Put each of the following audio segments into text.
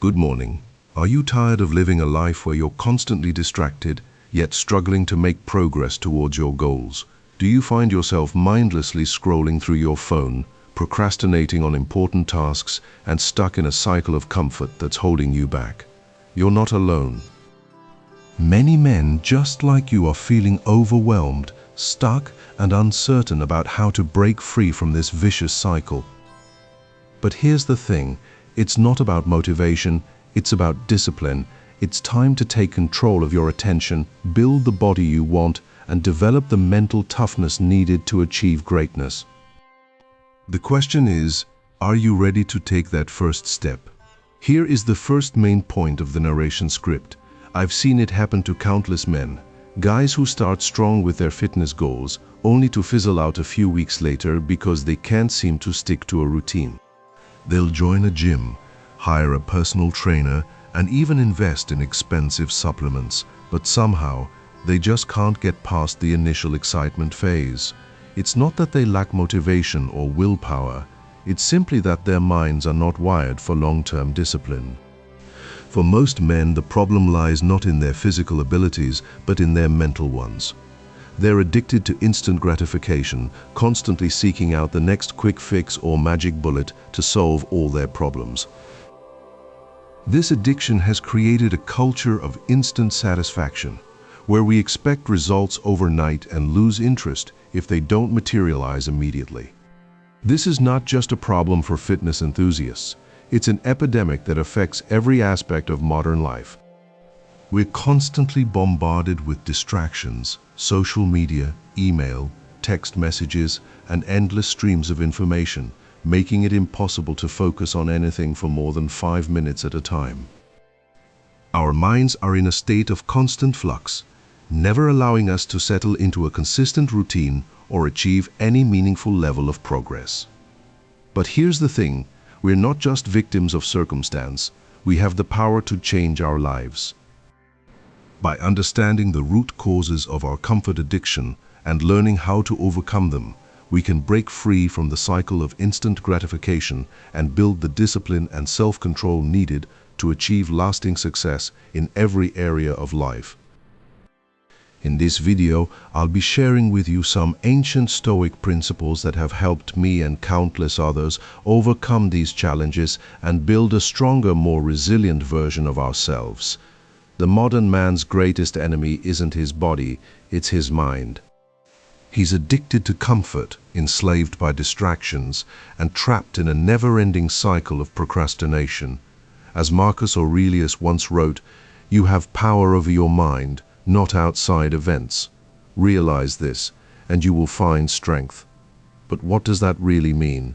Good morning. Are you tired of living a life where you're constantly distracted, yet struggling to make progress towards your goals? Do you find yourself mindlessly scrolling through your phone, procrastinating on important tasks, and stuck in a cycle of comfort that's holding you back? You're not alone. Many men just like you are feeling overwhelmed, stuck, and uncertain about how to break free from this vicious cycle. But here's the thing. It's not about motivation, it's about discipline. It's time to take control of your attention, build the body you want, and develop the mental toughness needed to achieve greatness. The question is, are you ready to take that first step? Here is the first main point of the narration script. I've seen it happen to countless men. Guys who start strong with their fitness goals, only to fizzle out a few weeks later because they can't seem to stick to a routine. They'll join a gym, hire a personal trainer, and even invest in expensive supplements, but somehow they just can't get past the initial excitement phase. It's not that they lack motivation or willpower, it's simply that their minds are not wired for long-term discipline. For most men, the problem lies not in their physical abilities, but in their mental ones. They're addicted to instant gratification, constantly seeking out the next quick fix or magic bullet to solve all their problems. This addiction has created a culture of instant satisfaction, where we expect results overnight and lose interest if they don't materialize immediately. This is not just a problem for fitness enthusiasts. It's an epidemic that affects every aspect of modern life. We're constantly bombarded with distractions, social media, email, text messages, and endless streams of information, making it impossible to focus on anything for more than 5 minutes at a time. Our minds are in a state of constant flux, never allowing us to settle into a consistent routine or achieve any meaningful level of progress. But here's the thing, we're not just victims of circumstance, we have the power to change our lives. By understanding the root causes of our comfort addiction and learning how to overcome them, we can break free from the cycle of instant gratification and build the discipline and self-control needed to achieve lasting success in every area of life. In this video, I'll be sharing with you some ancient Stoic principles that have helped me and countless others overcome these challenges and build a stronger, more resilient version of ourselves. The modern man's greatest enemy isn't his body, it's his mind. He's addicted to comfort, enslaved by distractions, and trapped in a never-ending cycle of procrastination. As Marcus Aurelius once wrote, "You have power over your mind, not outside events. Realize this, and you will find strength." But what does that really mean?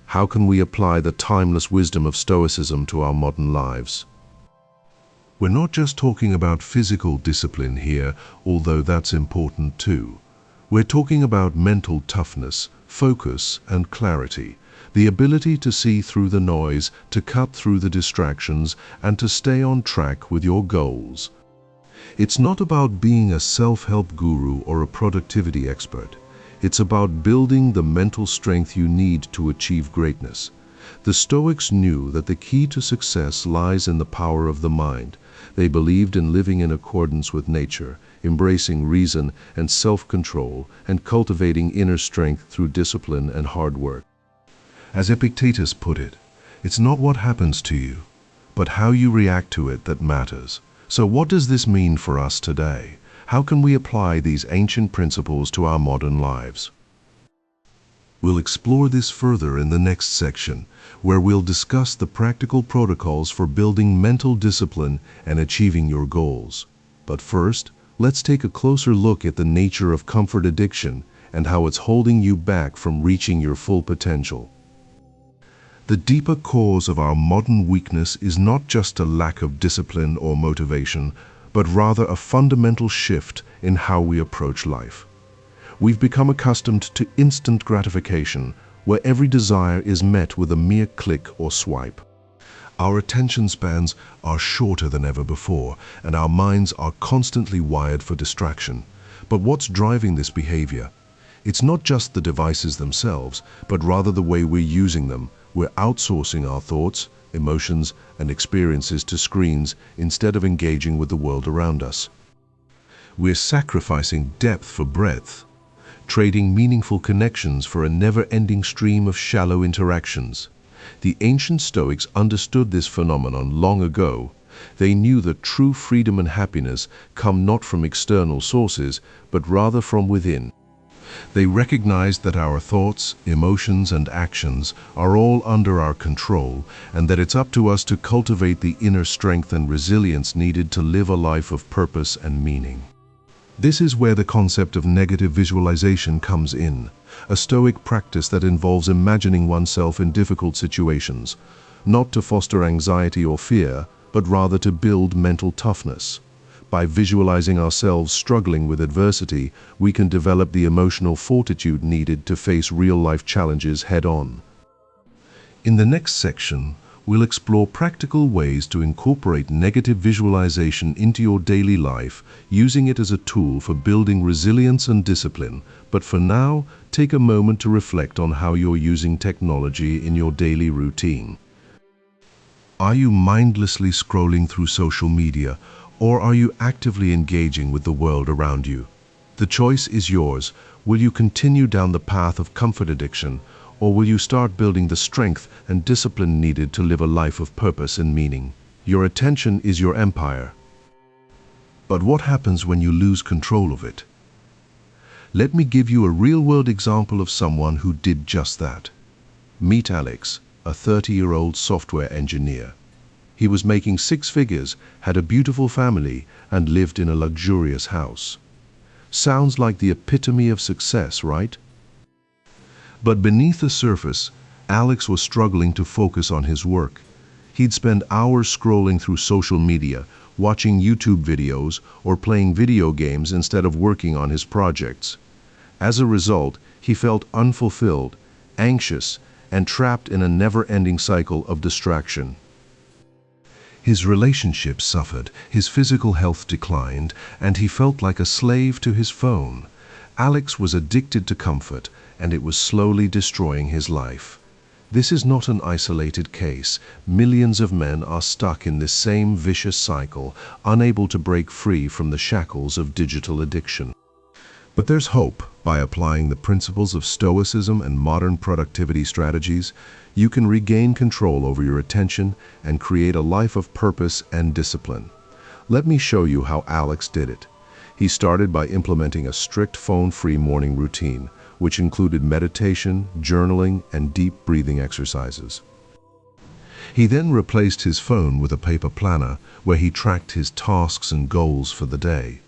How can we apply the timeless wisdom of Stoicism to our modern lives? We're not just talking about physical discipline here, although that's important too. We're talking about mental toughness, focus, and clarity, the ability to see through the noise, to cut through the distractions, and to stay on track with your goals. It's not about being a self-help guru or a productivity expert. It's about building the mental strength you need to achieve greatness. The Stoics knew that the key to success lies in the power of the mind. They believed in living in accordance with nature, embracing reason and self-control, and cultivating inner strength through discipline and hard work. As Epictetus put it, it's not what happens to you, but how you react to it that matters. So what does this mean for us today? How can we apply these ancient principles to our modern lives? We'll explore this further in the next section, where we'll discuss the practical protocols for building mental discipline and achieving your goals. But first, let's take a closer look at the nature of comfort addiction and how it's holding you back from reaching your full potential. The deeper cause of our modern weakness is not just a lack of discipline or motivation, but rather a fundamental shift in how we approach life. We've become accustomed to instant gratification, where every desire is met with a mere click or swipe. Our attention spans are shorter than ever before, and our minds are constantly wired for distraction. But what's driving this behavior? It's not just the devices themselves, but rather the way we're using them, We're outsourcing our thoughts, emotions, and experiences to screens instead of engaging with the world around us. We're sacrificing depth for breadth, trading meaningful connections for a never-ending stream of shallow interactions. The ancient Stoics understood this phenomenon long ago. They knew that true freedom and happiness come not from external sources, but rather from within. They recognized that our thoughts, emotions, and actions are all under our control, and that it's up to us to cultivate the inner strength and resilience needed to live a life of purpose and meaning. This is where the concept of negative visualization comes in, a Stoic practice that involves imagining oneself in difficult situations, not to foster anxiety or fear, but rather to build mental toughness. By visualizing ourselves struggling with adversity, we can develop the emotional fortitude needed to face real-life challenges head-on. In the next section, we'll explore practical ways to incorporate negative visualization into your daily life, using it as a tool for building resilience and discipline. But for now, take a moment to reflect on how you're using technology in your daily routine. Are you mindlessly scrolling through social media, or are you actively engaging with the world around you? The choice is yours. Will you continue down the path of comfort addiction, or will you start building the strength and discipline needed to live a life of purpose and meaning? Your attention is your empire. But what happens when you lose control of it? Let me give you a real-world example of someone who did just that. Meet Alex, a 30-year-old software engineer. He was making six figures, had a beautiful family, and lived in a luxurious house. Sounds like the epitome of success, right? But beneath the surface, Alex was struggling to focus on his work. He'd spend hours scrolling through social media, watching YouTube videos, or playing video games instead of working on his projects. As a result, he felt unfulfilled, anxious, and trapped in a never-ending cycle of distraction. His relationships suffered, his physical health declined, and he felt like a slave to his phone. Alex was addicted to comfort, and it was slowly destroying his life. This is not an isolated case. Millions of men are stuck in this same vicious cycle, unable to break free from the shackles of digital addiction. But there's hope. By applying the principles of Stoicism and modern productivity strategies, you can regain control over your attention and create a life of purpose and discipline. Let me show you how Alex did it. He started by implementing a strict phone-free morning routine, which included meditation, journaling, and deep breathing exercises. He then replaced his phone with a paper planner where he tracked his tasks and goals for the day.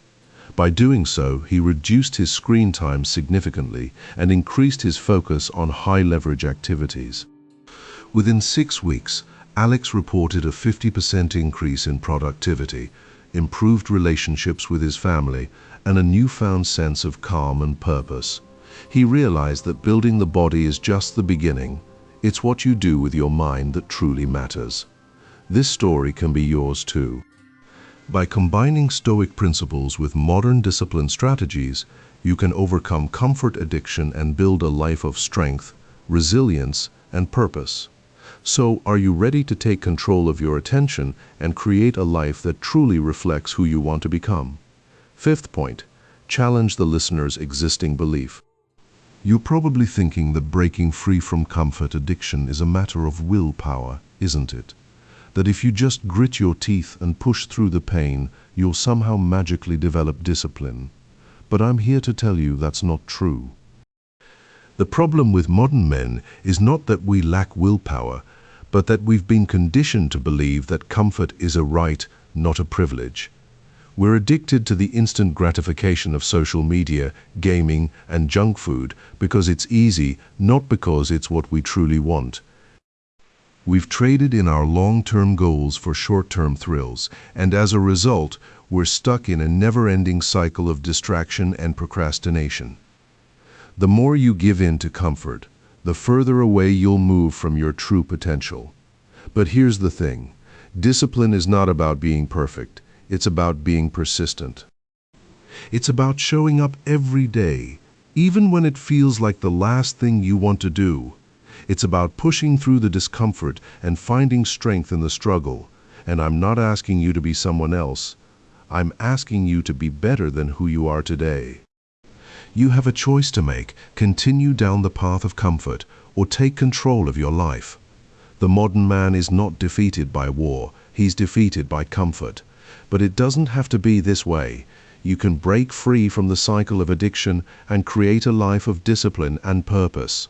By doing so, he reduced his screen time significantly and increased his focus on high-leverage activities. Within 6 weeks, Alex reported a 50% increase in productivity, improved relationships with his family, and a newfound sense of calm and purpose. He realized that building the body is just the beginning. It's what you do with your mind that truly matters. This story can be yours too. By combining Stoic principles with modern discipline strategies, you can overcome comfort addiction and build a life of strength, resilience, and purpose. So, are you ready to take control of your attention and create a life that truly reflects who you want to become? Fifth point, challenge the listener's existing belief. You're probably thinking that breaking free from comfort addiction is a matter of willpower, isn't it? That if you just grit your teeth and push through the pain, you'll somehow magically develop discipline. But I'm here to tell you that's not true. The problem with modern men is not that we lack willpower, but that we've been conditioned to believe that comfort is a right, not a privilege. We're addicted to the instant gratification of social media, gaming, and junk food because it's easy, not because it's what we truly want. We've traded in our long-term goals for short-term thrills, and as a result, we're stuck in a never-ending cycle of distraction and procrastination. The more you give in to comfort, the further away you'll move from your true potential. But here's the thing. Discipline is not about being perfect. It's about being persistent. It's about showing up every day, even when it feels like the last thing you want to do. It's about pushing through the discomfort and finding strength in the struggle. And I'm not asking you to be someone else. I'm asking you to be better than who you are today. You have a choice to make: continue down the path of comfort or take control of your life. The modern man is not defeated by war, he's defeated by comfort. But it doesn't have to be this way. You can break free from the cycle of addiction and create a life of discipline and purpose.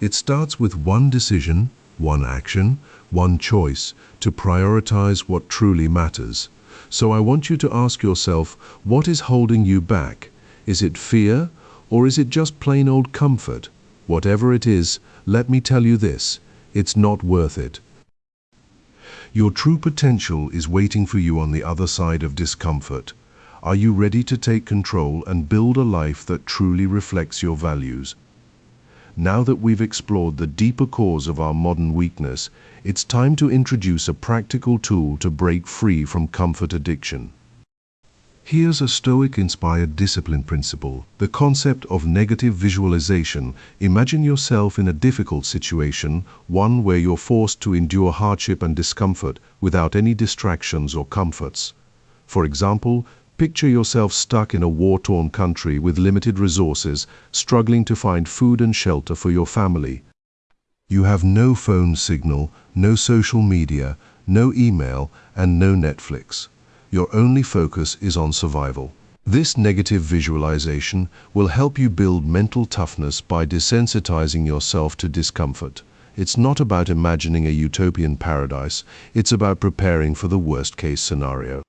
It starts with one decision, one action, one choice to prioritize what truly matters. So I want you to ask yourself, what is holding you back? Is it fear, or is it just plain old comfort? Whatever it is, let me tell you this: it's not worth it. Your true potential is waiting for you on the other side of discomfort. Are you ready to take control and build a life that truly reflects your values? Now that we've explored the deeper cause of our modern weakness, it's time to introduce a practical tool to break free from comfort addiction. Here's a Stoic-inspired discipline principle, the concept of negative visualization. Imagine yourself in a difficult situation, one where you're forced to endure hardship and discomfort without any distractions or comforts. For example, picture yourself stuck in a war-torn country with limited resources, struggling to find food and shelter for your family. You have no phone signal, no social media, no email, and no Netflix. Your only focus is on survival. This negative visualization will help you build mental toughness by desensitizing yourself to discomfort. It's not about imagining a utopian paradise, it's about preparing for the worst-case scenario.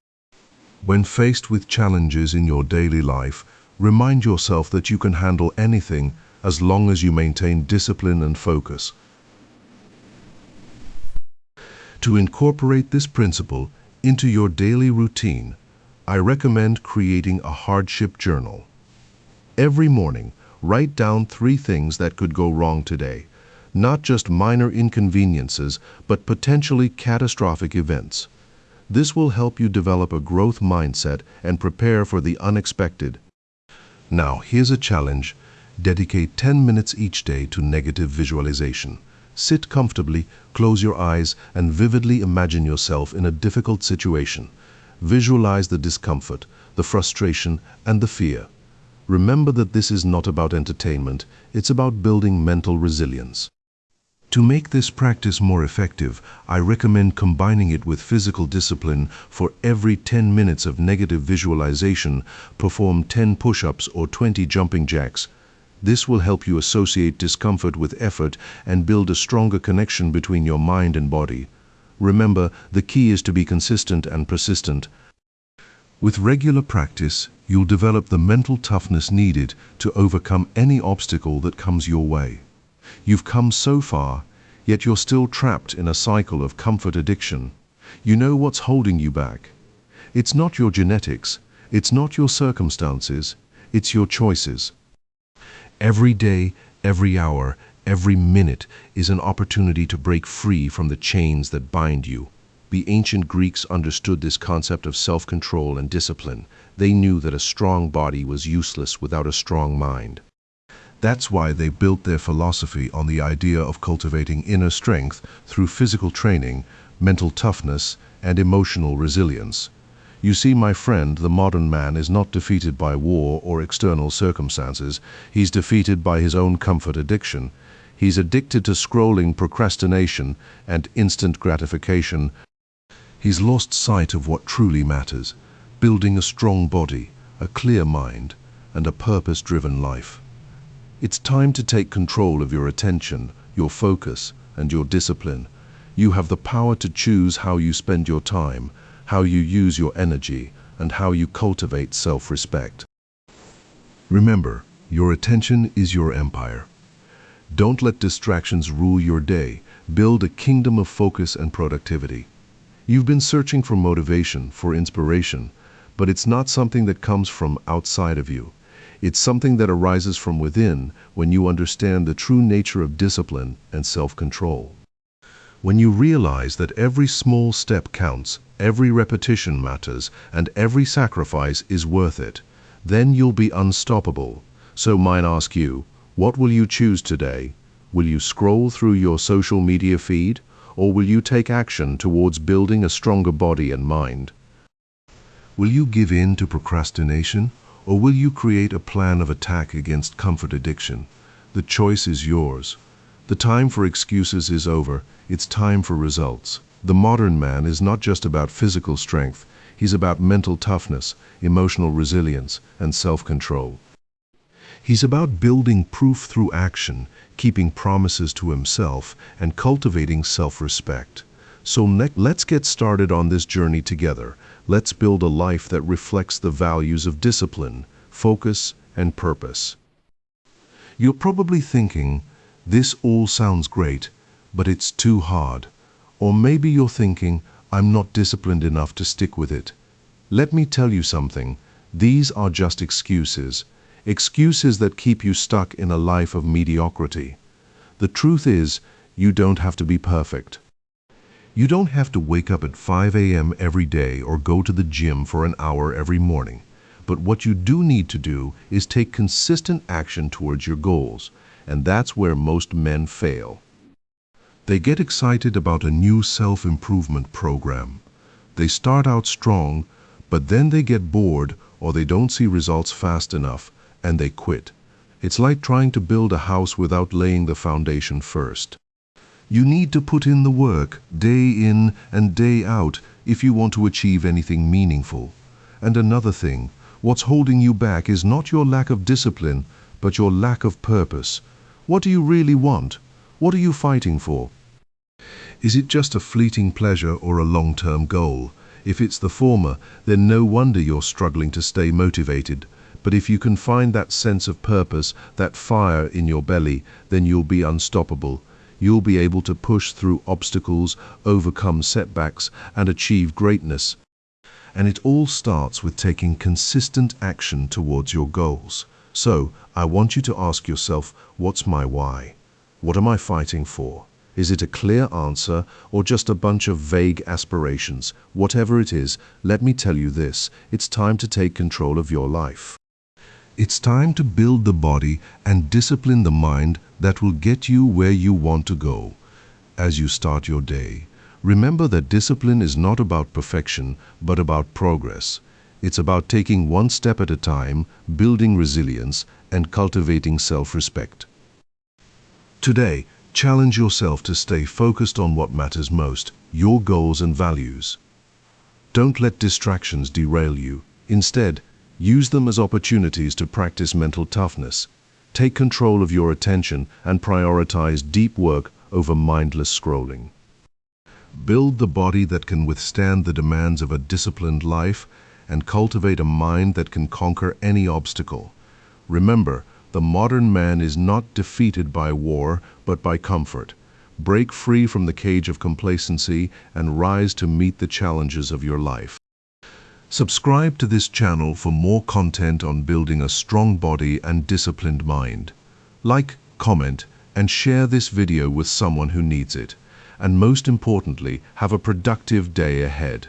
When faced with challenges in your daily life, remind yourself that you can handle anything as long as you maintain discipline and focus. To incorporate this principle into your daily routine, I recommend creating a hardship journal. Every morning, write down 3 things that could go wrong today. Not just minor inconveniences, but potentially catastrophic events. This will help you develop a growth mindset and prepare for the unexpected. Now, here's a challenge. Dedicate 10 minutes each day to negative visualization. Sit comfortably, close your eyes, and vividly imagine yourself in a difficult situation. Visualize the discomfort, the frustration, and the fear. Remember that this is not about entertainment, it's about building mental resilience. To make this practice more effective, I recommend combining it with physical discipline. For every 10 minutes of negative visualization, perform 10 push-ups or 20 jumping jacks. This will help you associate discomfort with effort and build a stronger connection between your mind and body. Remember, the key is to be consistent and persistent. With regular practice, you'll develop the mental toughness needed to overcome any obstacle that comes your way. You've come so far, yet you're still trapped in a cycle of comfort addiction. You know what's holding you back. It's not your genetics, it's not your circumstances, it's your choices. Every day, every hour, every minute is an opportunity to break free from the chains that bind you. The ancient Greeks understood this concept of self-control and discipline. They knew that a strong body was useless without a strong mind. That's why they built their philosophy on the idea of cultivating inner strength through physical training, mental toughness, and emotional resilience. You see, my friend, the modern man is not defeated by war or external circumstances. He's defeated by his own comfort addiction. He's addicted to scrolling, procrastination, and instant gratification. He's lost sight of what truly matters: building a strong body, a clear mind, and a purpose-driven life. It's time to take control of your attention, your focus, and your discipline. You have the power to choose how you spend your time, how you use your energy, and how you cultivate self-respect. Remember, your attention is your empire. Don't let distractions rule your day. Build a kingdom of focus and productivity. You've been searching for motivation, for inspiration, but it's not something that comes from outside of you. It's something that arises from within when you understand the true nature of discipline and self-control. When you realize that every small step counts, every repetition matters, and every sacrifice is worth it, then you'll be unstoppable. So mine ask you, what will you choose today? Will you scroll through your social media feed, or will you take action towards building a stronger body and mind? Will you give in to procrastination, or will you create a plan of attack against comfort addiction? The choice is yours. The time for excuses is over. It's time for results. The modern man is not just about physical strength. He's about mental toughness, emotional resilience, and self-control. He's about building proof through action, keeping promises to himself, and cultivating self-respect. So let's get started on this journey together. Let's build a life that reflects the values of discipline, focus, and purpose. You're probably thinking, this all sounds great, but it's too hard. Or maybe you're thinking, I'm not disciplined enough to stick with it. Let me tell you something. These are just excuses. Excuses that keep you stuck in a life of mediocrity. The truth is, you don't have to be perfect. You don't have to wake up at 5 a.m. every day or go to the gym for an hour every morning. But what you do need to do is take consistent action towards your goals, and that's where most men fail. They get excited about a new self-improvement program. They start out strong, but then they get bored or they don't see results fast enough, and they quit. It's like trying to build a house without laying the foundation first. You need to put in the work, day in and day out, if you want to achieve anything meaningful. And another thing, what's holding you back is not your lack of discipline, but your lack of purpose. What do you really want? What are you fighting for? Is it just a fleeting pleasure or a long-term goal? If it's the former, then no wonder you're struggling to stay motivated. But if you can find that sense of purpose, that fire in your belly, then you'll be unstoppable. You'll be able to push through obstacles, overcome setbacks, and achieve greatness. And it all starts with taking consistent action towards your goals. So, I want you to ask yourself, what's my why? What am I fighting for? Is it a clear answer or just a bunch of vague aspirations? Whatever it is, let me tell you this, it's time to take control of your life. It's time to build the body and discipline the mind that will get you where you want to go. As you start your day, remember that discipline is not about perfection, but about progress. It's about taking one step at a time, building resilience, and cultivating self-respect. Today, challenge yourself to stay focused on what matters most, your goals and values. Don't let distractions derail you. Instead, use them as opportunities to practice mental toughness. Take control of your attention and prioritize deep work over mindless scrolling. Build the body that can withstand the demands of a disciplined life and cultivate a mind that can conquer any obstacle. Remember, the modern man is not defeated by war, but by comfort. Break free from the cage of complacency and rise to meet the challenges of your life. Subscribe to this channel for more content on building a strong body and disciplined mind. Like, comment, and share this video with someone who needs it. And most importantly, have a productive day ahead.